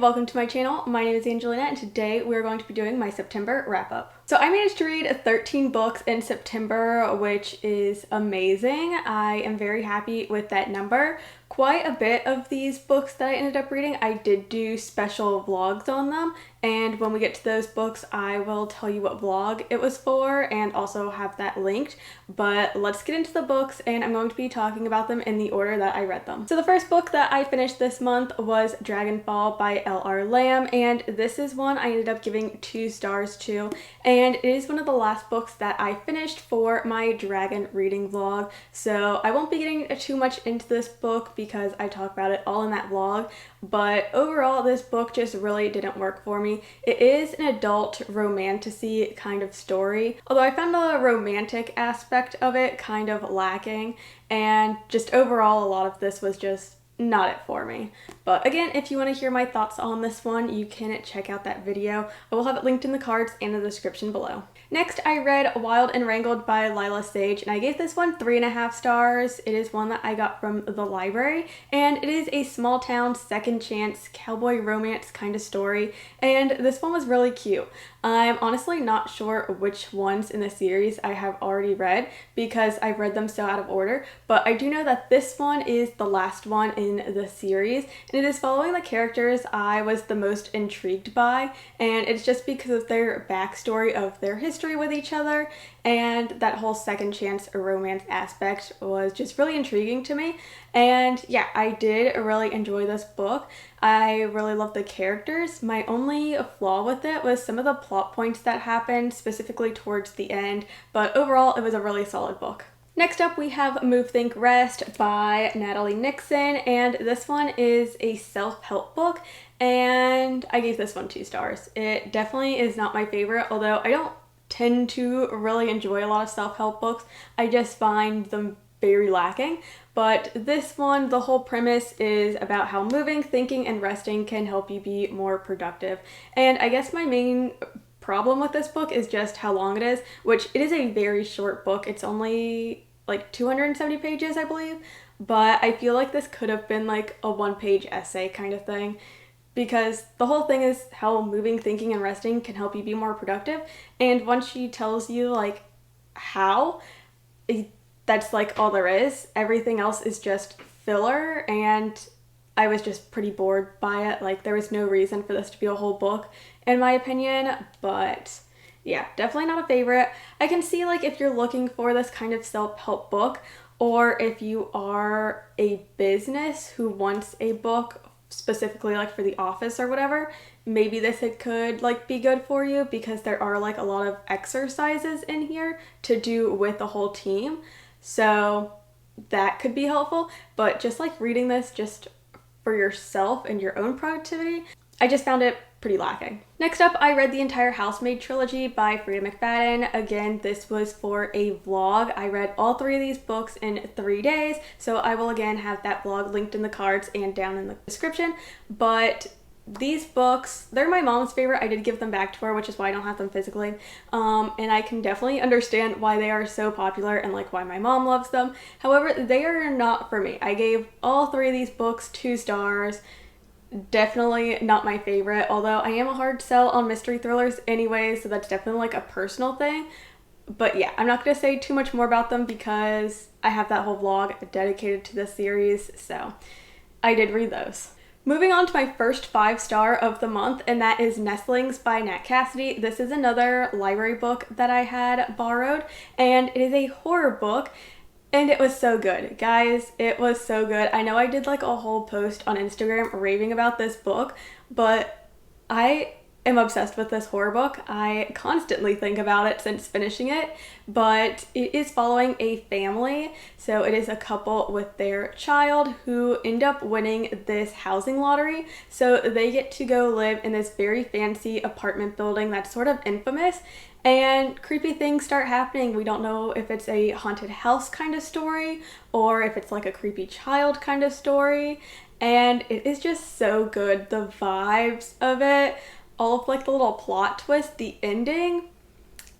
welcome to my channel. My name is Angelina and today we're going to be doing my September wrap-up. So I managed to read 13 books in September, which is amazing. I am very happy with that number. Quite a bit of these books that I ended up reading, I did do special vlogs on them, and when we get to those books I will tell you what vlog it was for and also have that linked. But let's get into the books, and I'm going to be talking about them in the order that I read them. So the first book that I finished this month was Dragonfall by L.R. Lamb, and this is one I ended up giving 2 stars to, and it is one of the last books that I finished for my dragon reading vlog. So I won't be getting too much into this book because I talk about it all in that vlog, but overall this book just really didn't work for me. It is an adult romantasy kind of story, although I found the romantic aspect of it kind of lacking, and just overall a lot of this was just not it for me. But again, if you want to hear my thoughts on this one, you can check out that video. I will have it linked in the cards and the description below. Next, I read Wild and Wrangled by Lyla Sage, and I gave this one 3.5 stars. It is one that I got from the library, and it is a small town second chance cowboy romance kind of story, and this one was really cute. I'm honestly not sure which ones in the series I have already read because I've read them so out of order, but I do know that this one is the last one in the series, and it is following the characters I was the most intrigued by, and it's just because of their backstory of their history with each other, and that whole second chance romance aspect was just really intriguing to me. And yeah, I did really enjoy this book. I really love the characters. My only flaw with it was some of the plot points that happened, specifically towards the end, but overall it was a really solid book. Next up we have Move, Think, Rest by Natalie Nixon, and this one is a self-help book, and I gave this one 2 stars. It definitely is not my favorite, although I don't tend to really enjoy a lot of self-help books. I just find them very lacking. But this one, the whole premise is about how moving, thinking, and resting can help you be more productive. And I guess my main problem with this book is just how long it is, which it is a very short book. It's only like 270 pages, I believe. But I feel like this could have been like a 1-page essay kind of thing, because the whole thing is how moving, thinking, and resting can help you be more productive. And once she tells you like how, that's like all there is. Everything else is just filler, and I was just pretty bored by it. Like, there was no reason for this to be a whole book in my opinion. But yeah, definitely not a favorite. I can see like if you're looking for this kind of self-help book, or if you are a business who wants a book specifically like for the office or whatever, maybe this could like be good for you, because there are like a lot of exercises in here to do with the whole team, so that could be helpful. But just like reading this just for yourself and your own productivity, I just found it pretty lacking. Next up, I read the entire Housemaid trilogy by Frieda McFadden. Again, this was for a vlog. I read all 3 of these books in 3 days, so I will again have that vlog linked in the cards and down in the description. But these books, they're my mom's favorite. I did give them back to her, which is why I don't have them physically. And I can definitely understand why they are so popular and like why my mom loves them. However, they are not for me. I gave all 3 of these books 2 stars. Definitely not my favorite, although I am a hard sell on mystery thrillers anyway, so that's definitely like a personal thing. But yeah, I'm not going to say too much more about them because I have that whole vlog dedicated to this series, so I did read those. Moving on to my first 5-star of the month, and that is Nestlings by Nat Cassidy. This is another library book that I had borrowed, and it is a horror book. And it was so good. Guys, it was so good. I know I did like a whole post on Instagram raving about this book, but I am obsessed with this horror book. I constantly think about it since finishing it, but it is following a family. So it is a couple with their child who end up winning this housing lottery. So they get to go live in this very fancy apartment building that's sort of infamous, and creepy things start happening. We don't know if it's a haunted house kind of story or if it's like a creepy child kind of story. And it is just so good. The vibes of it, all of like the little plot twist, the ending,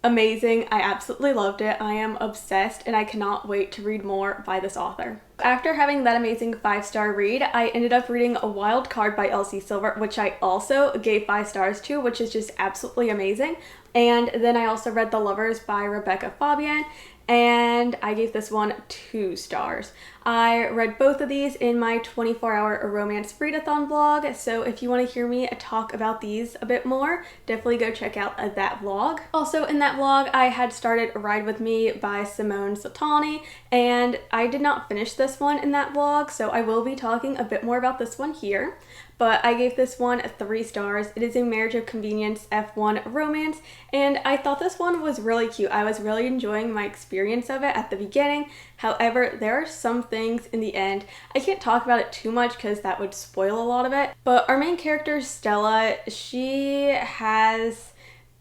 amazing. I absolutely loved it. I am obsessed and I cannot wait to read more by this author. After having that amazing 5-star read, I ended up reading A Wild Card by Elsie Silver, which I also gave 5 stars to, which is just absolutely amazing. And then I also read The Lovers by Rebekah Faubion, and I gave this one 2 stars. I read both of these in my 24-hour romance Frieda-thon vlog, so if you want to hear me talk about these a bit more, definitely go check out that vlog. Also in that vlog, I had started Ride With Me by Simone Soltani, and I did not finish this one in that vlog, so I will be talking a bit more about this one here. But I gave this one 3 stars. It is a Marriage of Convenience F1 romance, and I thought this one was really cute. I was really enjoying my experience of it at the beginning. However, there are some things in the end. I can't talk about it too much because that would spoil a lot of it. But our main character, Stella, she has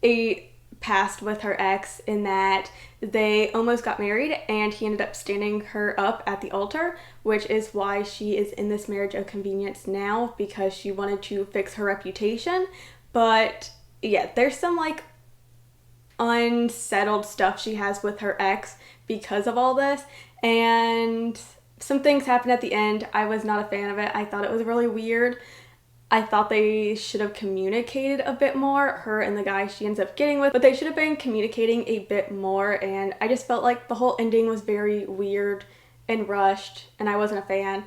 a past with her ex in that they almost got married and he ended up standing her up at the altar, which is why she is in this marriage of convenience now, because she wanted to fix her reputation. But yeah, there's some like unsettled stuff she has with her ex because of all this, and some things happened at the end. I was not a fan of it. I thought it was really weird. I thought they should have communicated a bit more, her and the guy she ends up getting with, but they should have been communicating a bit more, and I just felt like the whole ending was very weird and rushed, and I wasn't a fan.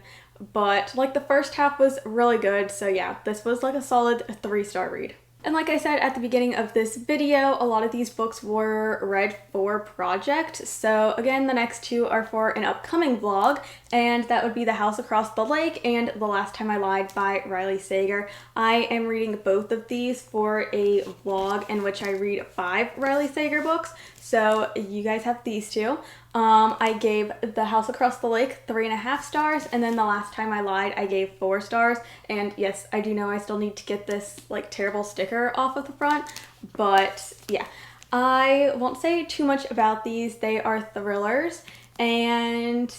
But like the first half was really good, so yeah, this was like a solid 3-star read. And like I said at the beginning of this video, a lot of these books were read for project. So again, the next 2 are for an upcoming vlog, and that would be The House Across the Lake and The Last Time I Lied by Riley Sager. I am reading both of these for a vlog in which I read 5 Riley Sager books. So you guys have these 2. I gave The House Across the Lake 3.5 stars, and then The Last Time I Lied I gave 4 stars. And yes, I do know I still need to get this like terrible sticker off of the front, but yeah, I won't say too much about these. They are thrillers, and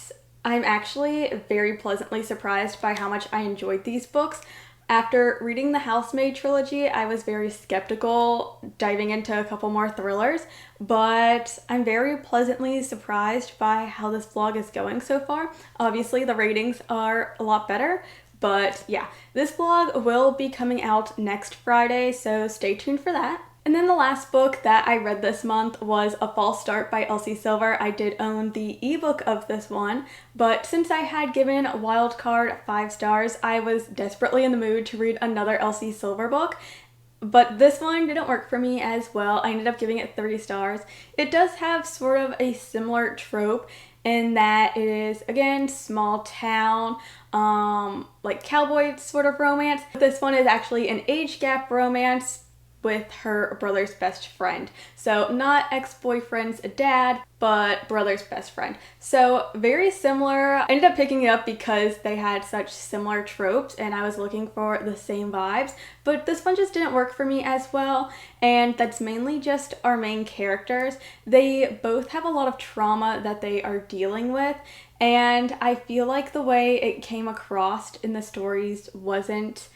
I'm actually very pleasantly surprised by how much I enjoyed these books. After reading the Housemaid trilogy, I was very skeptical diving into a couple more thrillers, but I'm very pleasantly surprised by how this vlog is going so far. Obviously, the ratings are a lot better, but yeah, this vlog will be coming out next Friday, so stay tuned for that. And then the last book that I read this month was A False Start by Elsie Silver. I did own the ebook of this one, but since I had given Wildcard 5 stars, I was desperately in the mood to read another Elsie Silver book. But this one didn't work for me as well. I ended up giving it 3 stars. It does have sort of a similar trope in that it is, again, small town, like cowboy sort of romance. This one is actually an age gap romance with her brother's best friend. So not ex-boyfriend's dad, but brother's best friend. So very similar. I ended up picking it up because they had such similar tropes and I was looking for the same vibes, but this one just didn't work for me as well, and that's mainly just our main characters. They both have a lot of trauma that they are dealing with, and I feel like the way it came across in the stories wasn't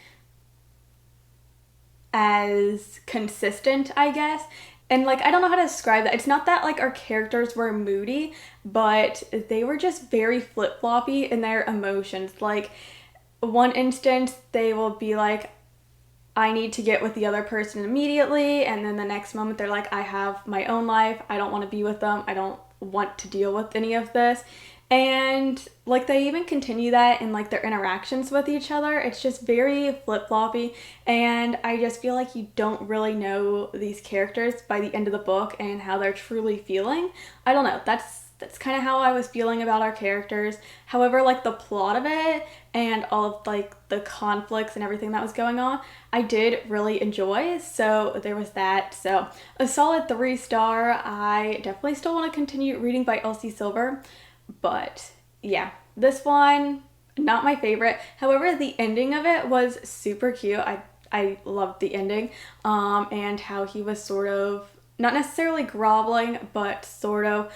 as consistent, I guess. And like, I don't know how to describe that. It's not that like our characters were moody, but they were just very flip-floppy in their emotions. Like, one instance they will be like, I need to get with the other person immediately, and then the next moment they're like, I have my own life, I don't want to be with them, I don't want to deal with any of this. And like, they even continue that in like their interactions with each other. It's just very flip-floppy, and I just feel like you don't really know these characters by the end of the book and how they're truly feeling. I don't know, that's kind of how I was feeling about our characters. However, like the plot of it and all of like the conflicts and everything that was going on, I did really enjoy, so there was that. So a solid 3 star. I definitely still want to continue reading by Elsie Silver. But yeah, this one, not my favorite. However, the ending of it was super cute. I loved the ending, and how he was sort of, not necessarily groveling, but sort of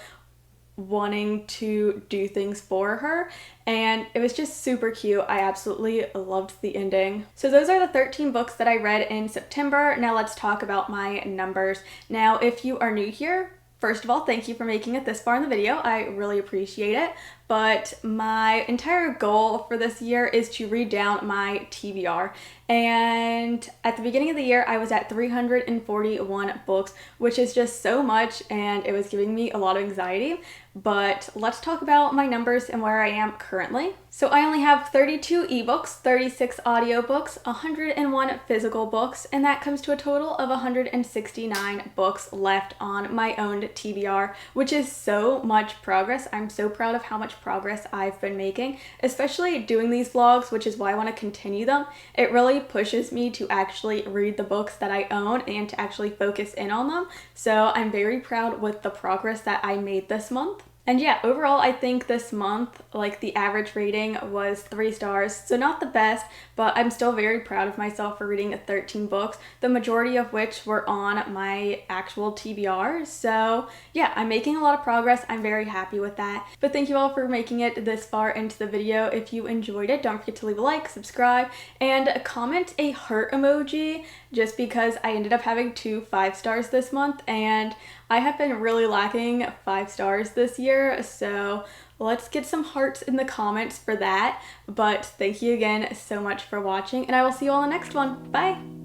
wanting to do things for her, and it was just super cute. I absolutely loved the ending. So those are the 13 books that I read in September. Now let's talk about my numbers. Now, if you are new here, first of all, thank you for making it this far in the video. I really appreciate it. but my entire goal for this year is to read down my TBR. And at the beginning of the year, I was at 341 books, which is just so much, and it was giving me a lot of anxiety. But let's talk about my numbers and where I am currently. So I only have 32 ebooks, 36 audiobooks, 101 physical books, and that comes to a total of 169 books left on my own TBR, which is so much progress. I'm so proud of how much progress I've been making, especially doing these vlogs, which is why I want to continue them. It really pushes me to actually read the books that I own and to actually focus in on them. So I'm very proud with the progress that I made this month. And yeah, overall, I think this month, like, the average rating was 3 stars. So not the best, but I'm still very proud of myself for reading 13 books, the majority of which were on my actual TBR. So yeah, I'm making a lot of progress. I'm very happy with that. But thank you all for making it this far into the video. If you enjoyed it, don't forget to leave a like, subscribe, and comment a heart emoji, just because I ended up having 2 5 stars this month, and I have been really lacking 5 stars this year, so let's get some hearts in the comments for that. But thank you again so much for watching, and I will see you all in the next one. Bye!